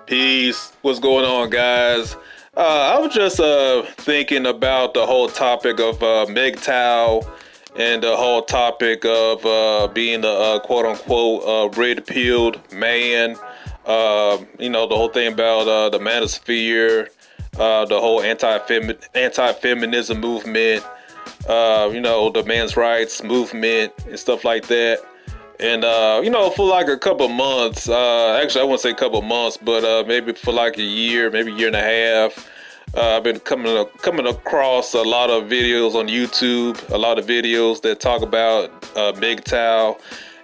Peace. What's going on, guys? I was just thinking about the whole topic of MGTOW and the whole topic of being a quote unquote red pilled man. The whole thing about the Manosphere, the whole anti-feminism movement, the men's rights movement and stuff like that. And for like a couple months, actually I wouldn't say a couple months, but maybe for like a year, maybe a year and a half, I've been coming across a lot of videos on YouTube, a lot of videos that talk about MGTOW.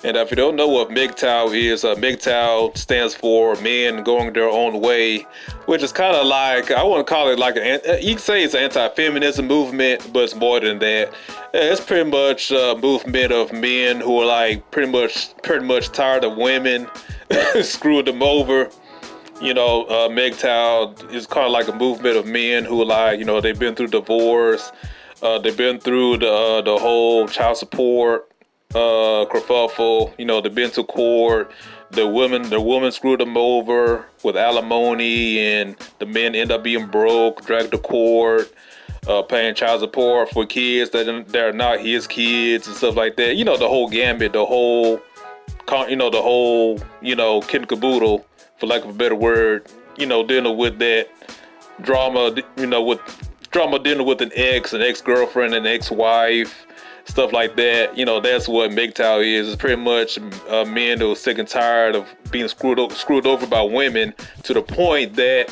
And if you don't know what MGTOW is, MGTOW stands for men going their own way, which is kind of like, I wouldn't call it like you can say it's an anti-feminism movement, but it's more than that. It's pretty much a movement of men who are like pretty much tired of women screwing them over. MGTOW is kind of like a movement of men who are like, they've been through divorce, they've been through the whole child support kerfuffle. They've been to court. The woman screwed them over with alimony, and the men end up being broke, dragged to court, paying child support for kids that are not his kids and stuff like that. The whole gambit, the whole kid and caboodle, for lack of a better word. Dealing with that drama. Dealing with an ex-girlfriend, an ex-wife. Stuff like that. That's what MGTOW is. It's pretty much men who are sick and tired of being screwed over by women, to the point that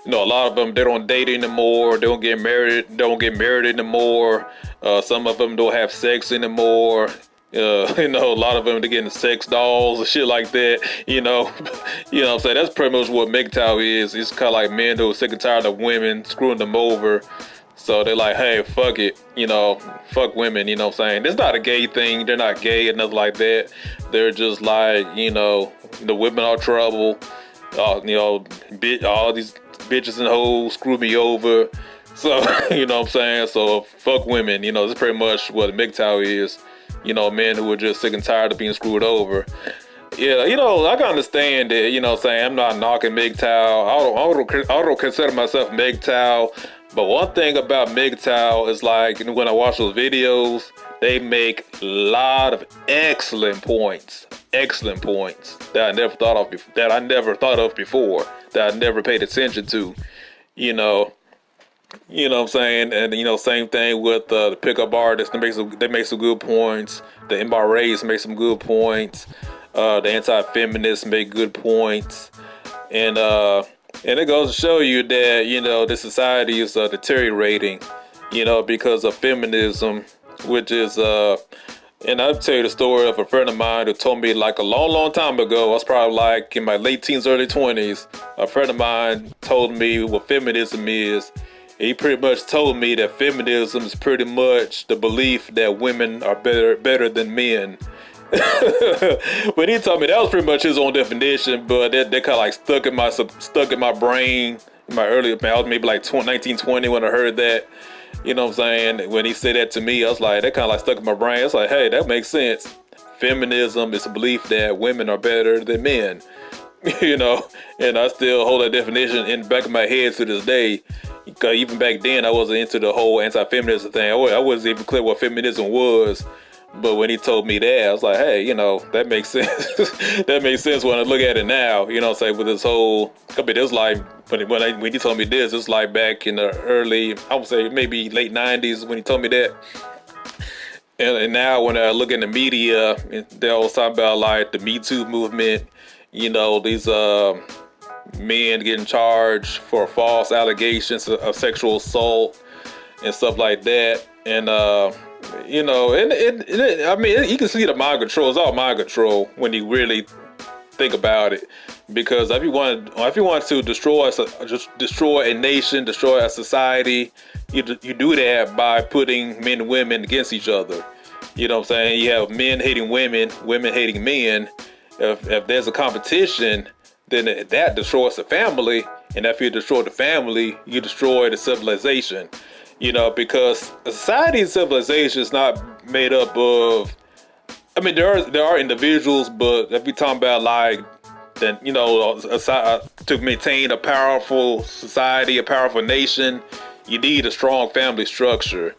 a lot of them, they don't date anymore. They don't get married anymore. Some of them don't have sex anymore. A lot of them, they're getting sex dolls and shit like that. What I'm saying? That's pretty much what MGTOW is. It's kind of like men who are sick and tired of women screwing them over. So they're like, hey, fuck it, fuck women, what I'm saying? It's not a gay thing. They're not gay or nothing like that. They're just like, the women are trouble. All these bitches and hoes screw me over. So, what I'm saying? So fuck women, that's pretty much what MGTOW is. Men who are just sick and tired of being screwed over. Yeah, I can understand that, what I'm saying? I'm not knocking MGTOW. I don't consider myself MGTOW. But one thing about MGTOW is, like, when I watch those videos, they make a lot of excellent points that I never thought of before, that I never paid attention to. What I'm saying? And same thing with the pickup artists. They make some good points. The MRAs make some good points. The anti-feminists make good points, and it goes to show you that, the society is deteriorating, because of feminism, which is, and I'll tell you the story of a friend of mine who told me, like, a long, long time ago. I was probably like in my late teens, early 20s. A friend of mine told me what feminism is. He pretty much told me that feminism is pretty much the belief that women are better than men. When he told me, that was pretty much his own definition, but that kind of like stuck in my brain in my early. I was maybe like 1920 when I heard that. What I'm saying? When he said that to me, I was like, that kind of like stuck in my brain. It's like, hey, that makes sense. Feminism is a belief that women are better than men. And I still hold that definition in the back of my head to this day. Because even back then, I wasn't into the whole anti-feminism thing. I wasn't even clear what feminism was. But when he told me that, I was like, hey, that makes sense. That makes sense when I look at it now. Say with this whole, this like, when he told me this, it's like back in the early, I would say maybe late 90s when he told me that. And now when I look in the media, they're always talking about like the Me Too movement, these men getting charged for false allegations of sexual assault and stuff like that. And, you can see the mind control. It's all mind control when you really think about it. Because if you want to destroy a nation, destroy a society, you do that by putting men and women against each other. What I'm saying? You have men hating women, women hating men. If there's a competition, then that destroys the family. And if you destroy the family, you destroy the civilization. Because a society and civilization is not made up of, there are individuals, but if we talking about like that, to maintain a powerful society, a powerful nation, you need a strong family structure.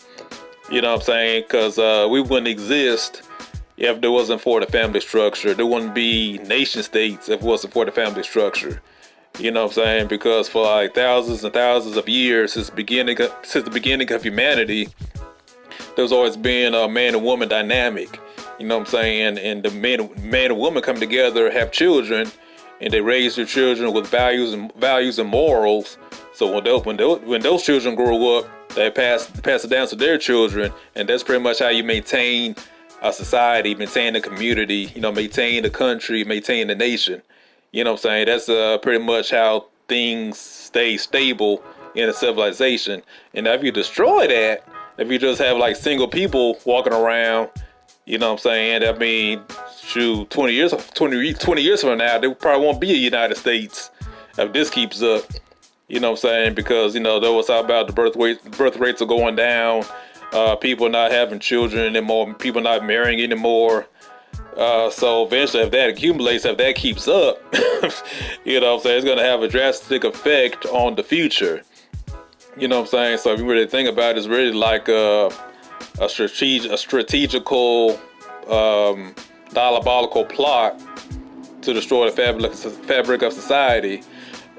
You know what I'm saying? Because we wouldn't exist if there wasn't for the family structure. There wouldn't be nation states if it wasn't for the family structure. You know what I'm saying? Because for like thousands and thousands of years, since the beginning of humanity, there's always been a man and woman dynamic. You know what I'm saying? And the man and woman come together, have children, and they raise their children with values and morals. So when those children grow up, they pass it down to their children, and that's pretty much how you maintain a society, maintain a community, maintain the country, maintain the nation. You know what I'm saying? That's pretty much how things stay stable in a civilization. And if you destroy that, if you just have like single people walking around, you know what I'm saying? I mean, shoot, 20 years from now, there probably won't be a United States if this keeps up. You know what I'm saying? Because, there was all about the birth rates are going down, people not having children anymore, people not marrying anymore. So eventually, if that accumulates, if that keeps up, you know what I'm saying, it's going to have a drastic effect on the future. You know what I'm saying? So if you really think about it, it's really like a strategical, diabolical plot to destroy the fabric of society.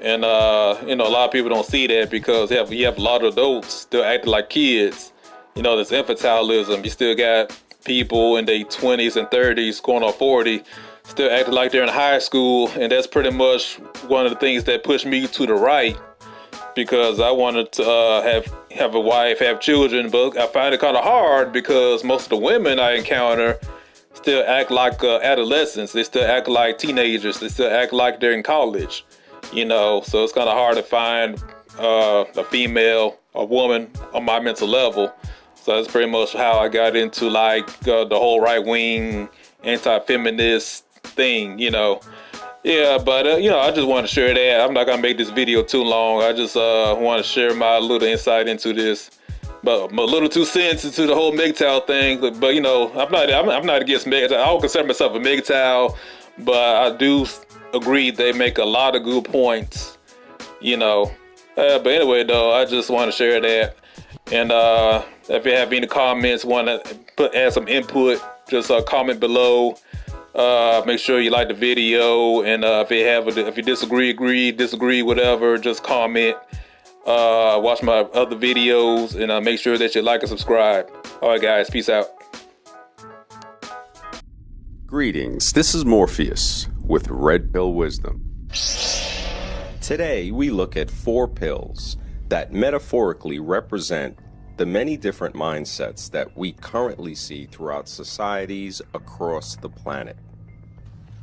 And, a lot of people don't see that because you have a lot of adults still acting like kids. There's infantilism. You still got people in their 20s and 30s, going on 40, still acting like they're in high school. And that's pretty much one of the things that pushed me to the right, because I wanted to have a wife, have children, but I find it kind of hard because most of the women I encounter still act like adolescents. They still act like teenagers. They still act like they're in college. So it's kind of hard to find a female, a woman on my mental level. So that's pretty much how I got into like the whole right-wing anti-feminist thing, Yeah, but, I just want to share that. I'm not going to make this video too long. I just want to share my little insight into this. But my little 2 cents into the whole MGTOW thing. But I'm not against MGTOW. I don't consider myself a MGTOW, but I do agree they make a lot of good points, But anyway, though, I just want to share that. And if you have any comments, want to add some input, just comment below. Make sure you like the video, and if you disagree, whatever, just comment. Watch my other videos, and make sure that you like and subscribe. All right, guys, peace out. Greetings, this is Morpheus with Red Pill Wisdom. Today we look at 4 pills that metaphorically represent the many different mindsets that we currently see throughout societies across the planet.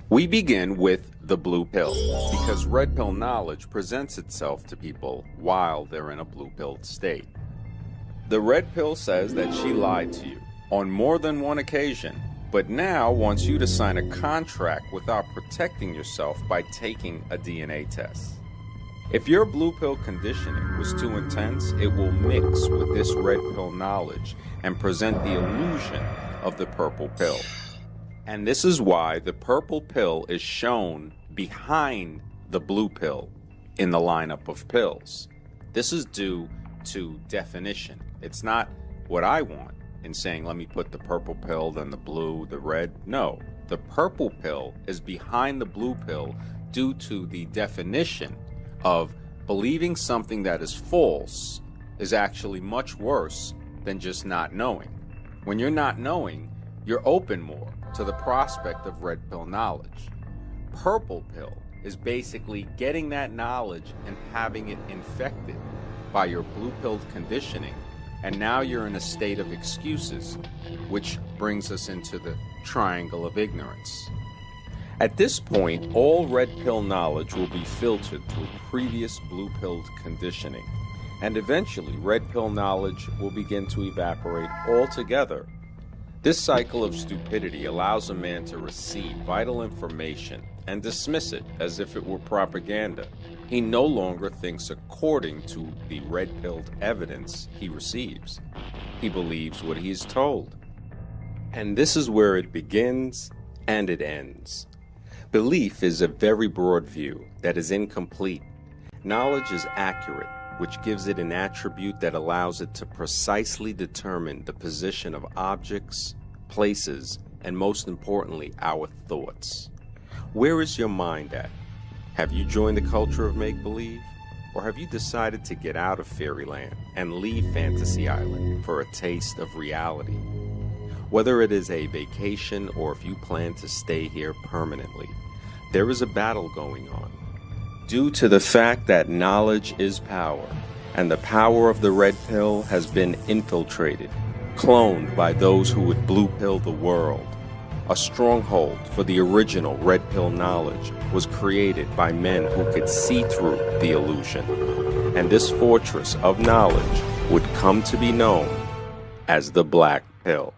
We begin with the blue pill, because red pill knowledge presents itself to people while they're in a blue-pilled state. The red pill says that she lied to you on more than one occasion, but now wants you to sign a contract without protecting yourself by taking a DNA test. If your blue pill conditioning was too intense, it will mix with this red pill knowledge and present the illusion of the purple pill. And this is why the purple pill is shown behind the blue pill in the lineup of pills. This is due to definition. It's not what I want in saying, let me put the purple pill, then the blue, the red. No, the purple pill is behind the blue pill due to the definition of believing something that is false is actually much worse than just not knowing. When you're not knowing, you're open more to the prospect of red pill knowledge. Purple pill is basically getting that knowledge and having it infected by your blue-pilled conditioning, and now you're in a state of excuses, which brings us into the triangle of ignorance. At this point, all red pill knowledge will be filtered through previous blue-pilled conditioning, and eventually red pill knowledge will begin to evaporate altogether. This cycle of stupidity allows a man to receive vital information and dismiss it as if it were propaganda. He no longer thinks according to the red-pilled evidence he receives. He believes what he is told. And this is where it begins and it ends. Belief is a very broad view that is incomplete. Knowledge is accurate, which gives it an attribute that allows it to precisely determine the position of objects, places, and most importantly, our thoughts. Where is your mind at? Have you joined the culture of make-believe? Or have you decided to get out of fairyland and leave Fantasy Island for a taste of reality? Whether it is a vacation or if you plan to stay here permanently, there is a battle going on. Due to the fact that knowledge is power, and the power of the red pill has been infiltrated, cloned by those who would blue pill the world. A stronghold for the original red pill knowledge was created by men who could see through the illusion, and this fortress of knowledge would come to be known as the black pill.